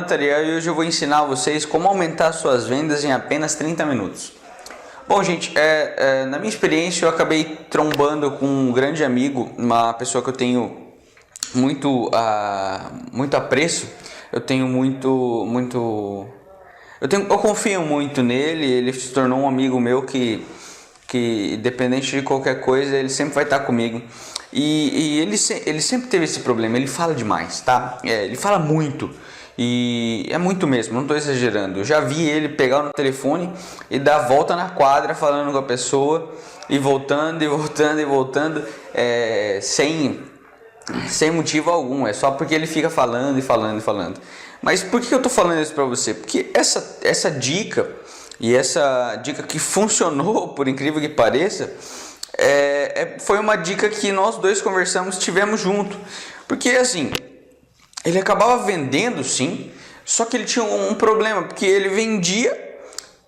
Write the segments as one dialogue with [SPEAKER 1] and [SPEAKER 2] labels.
[SPEAKER 1] E hoje eu vou ensinar vocês como aumentar suas vendas em apenas 30 minutos. Bom, gente, na minha experiência eu acabei trombando com um grande amigo, uma pessoa que eu tenho muito apreço. Eu confio muito nele. Ele se tornou um amigo meu que independente de qualquer coisa, ele sempre vai estar comigo. E ele sempre teve esse problema. Ele fala demais, tá? Ele fala muito. E é muito mesmo, não estou exagerando. Eu já vi ele pegar no telefone e dar a volta na quadra falando com a pessoa e voltando sem motivo algum. É só porque ele fica falando e falando. Mas por que eu estou falando isso para você? Porque essa dica, e essa dica que funcionou, por incrível que pareça, foi uma dica que nós dois conversamos, tivemos junto. Porque assim, ele acabava vendendo sim, só que ele tinha um problema, porque ele vendia,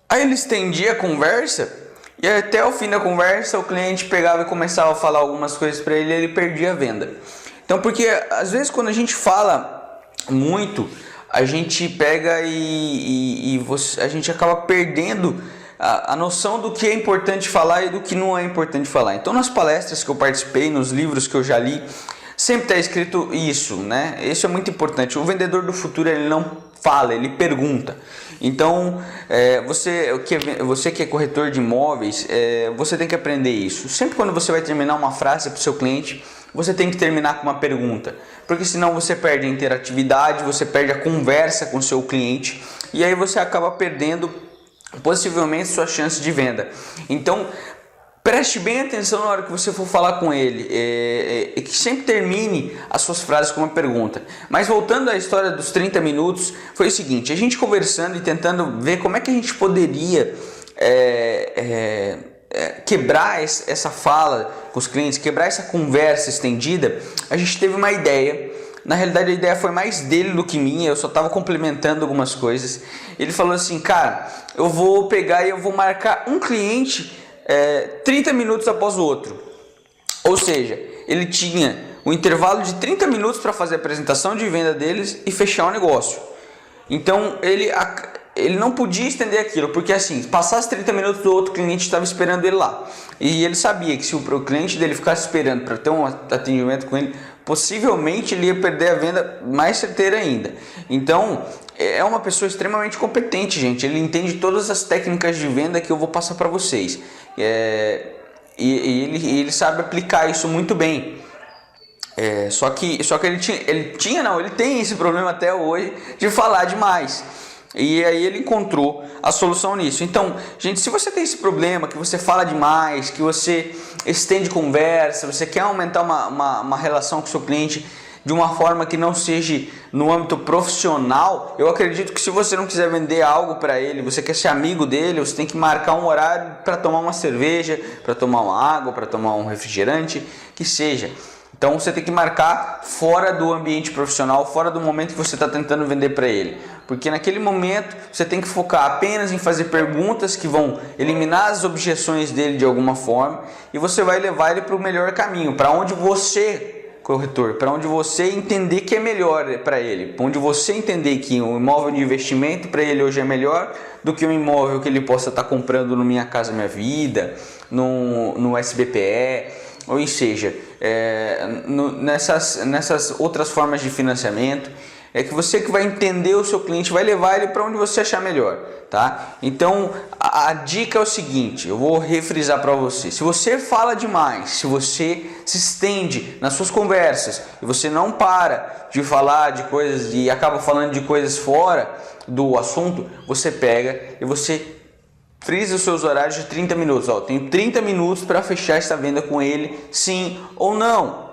[SPEAKER 1] aí ele estendia a conversa, e até o fim da conversa o cliente pegava e começava a falar algumas coisas para ele e ele perdia a venda. Então, porque às vezes quando a gente fala muito, a gente pega a gente acaba perdendo a noção do que é importante falar e do que não é importante falar. Então, nas palestras que eu participei, nos livros que eu já li, sempre está escrito isso, né? Isso é muito importante. O vendedor do futuro, ele não fala, ele pergunta. Então, você que é corretor de imóveis, você tem que aprender isso. Sempre quando você vai terminar uma frase para o seu cliente, você tem que terminar com uma pergunta, porque senão você perde a interatividade, você perde a conversa com o seu cliente e aí você acaba perdendo possivelmente sua chance de venda. Então, preste bem atenção na hora que você for falar com ele, e que sempre termine as suas frases com uma pergunta. Mas voltando à história dos 30 minutos, foi o seguinte: a gente conversando e tentando ver como é que a gente poderia quebrar essa fala com os clientes, quebrar essa conversa estendida. A gente teve uma ideia. Na realidade, a ideia foi mais dele do que minha, eu só estava complementando algumas coisas. Ele falou assim: cara, eu vou pegar e eu vou marcar um cliente 30 minutos após o outro. Ou seja, ele tinha um intervalo de 30 minutos para fazer a apresentação de venda deles e fechar o negócio. Então ele não podia estender aquilo, porque assim, passasse 30 minutos, do outro cliente estava esperando ele lá. E ele sabia que se o cliente dele ficasse esperando para ter um atendimento com ele, possivelmente ele ia perder a venda mais certeira ainda. Então, é uma pessoa extremamente competente, gente. Ele entende todas as técnicas de venda que eu vou passar para vocês. Ele sabe aplicar isso muito bem. Só que ele tem esse problema até hoje de falar demais. E aí ele encontrou a solução nisso. Então, gente, se você tem esse problema, que você fala demais, que você estende conversa, você quer aumentar uma relação com o seu cliente de uma forma que não seja no âmbito profissional, eu acredito que se você não quiser vender algo para ele, você quer ser amigo dele, você tem que marcar um horário para tomar uma cerveja, para tomar uma água, para tomar um refrigerante, que seja. Então você tem que marcar fora do ambiente profissional, fora do momento que você está tentando vender para ele. Porque naquele momento você tem que focar apenas em fazer perguntas que vão eliminar as objeções dele de alguma forma, e você vai levar ele para o melhor caminho, para onde você, corretor, para onde você entender que é melhor para ele, para onde você entender que um imóvel de investimento para ele hoje é melhor do que um imóvel que ele possa estar comprando no Minha Casa Minha Vida, no SBPE, ou seja, nessas outras formas de financiamento. É que você que vai entender o seu cliente, vai levar ele para onde você achar melhor, tá? Então a dica é o seguinte, eu vou refrisar para você: se você fala demais, se você se estende nas suas conversas e você não para de falar de coisas e acaba falando de coisas fora do assunto, você pega e você frisa os seus horários de 30 minutos. Ó, tenho 30 minutos para fechar essa venda com ele, sim ou não.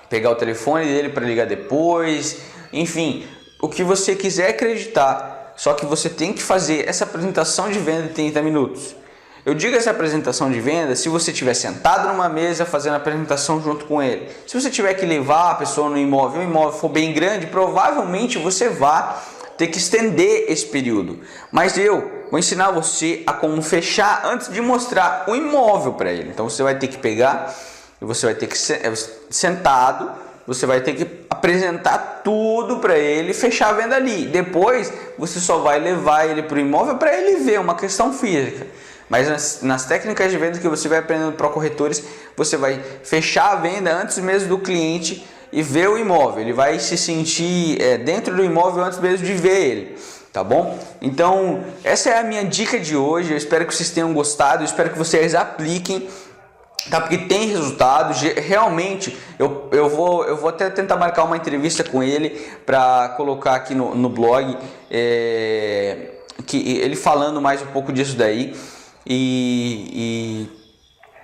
[SPEAKER 1] Pegar o telefone dele para ligar depois, enfim, o que você quiser acreditar. Só que você tem que fazer essa apresentação de venda em 30 minutos. Eu digo essa apresentação de venda se você estiver sentado numa mesa fazendo a apresentação junto com ele. Se você tiver que levar a pessoa no imóvel, o imóvel for bem grande, provavelmente você vai ter que estender esse período. Mas eu vou ensinar você a como fechar antes de mostrar o imóvel para ele. Então você vai ter que pegar e você vai ter que sentado você vai ter que apresentar tudo para ele e fechar a venda ali. Depois você só vai levar ele para o imóvel para ele ver, uma questão física. Mas nas técnicas de venda que você vai aprendendo para corretores, você vai fechar a venda antes mesmo do cliente e ver o imóvel. Ele vai se sentir dentro do imóvel antes mesmo de ver ele, tá bom? Então essa é a minha dica de hoje. Eu espero que vocês tenham gostado, eu espero que vocês apliquem, tá? Porque tem resultado. Realmente eu vou até tentar marcar uma entrevista com ele para colocar aqui no blog, que ele falando mais um pouco disso daí e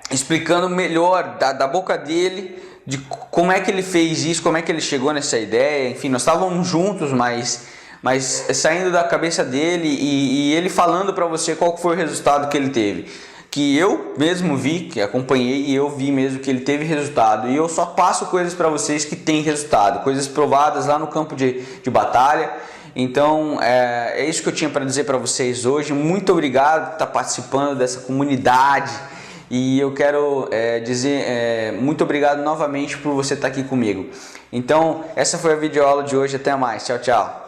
[SPEAKER 1] explicando melhor da boca dele de como é que ele fez isso, como é que ele chegou nessa ideia. Enfim, nós estávamos juntos, mas saindo da cabeça dele e ele falando para você qual foi o resultado que ele teve, que eu mesmo vi, que acompanhei, e eu vi mesmo que ele teve resultado. E eu só passo coisas para vocês que tem resultado, coisas provadas lá no campo de batalha. Então é isso que eu tinha para dizer para vocês hoje. Muito obrigado por estar participando dessa comunidade. E eu quero dizer muito obrigado novamente por você estar aqui comigo. Então essa foi a videoaula de hoje. Até mais. Tchau, tchau.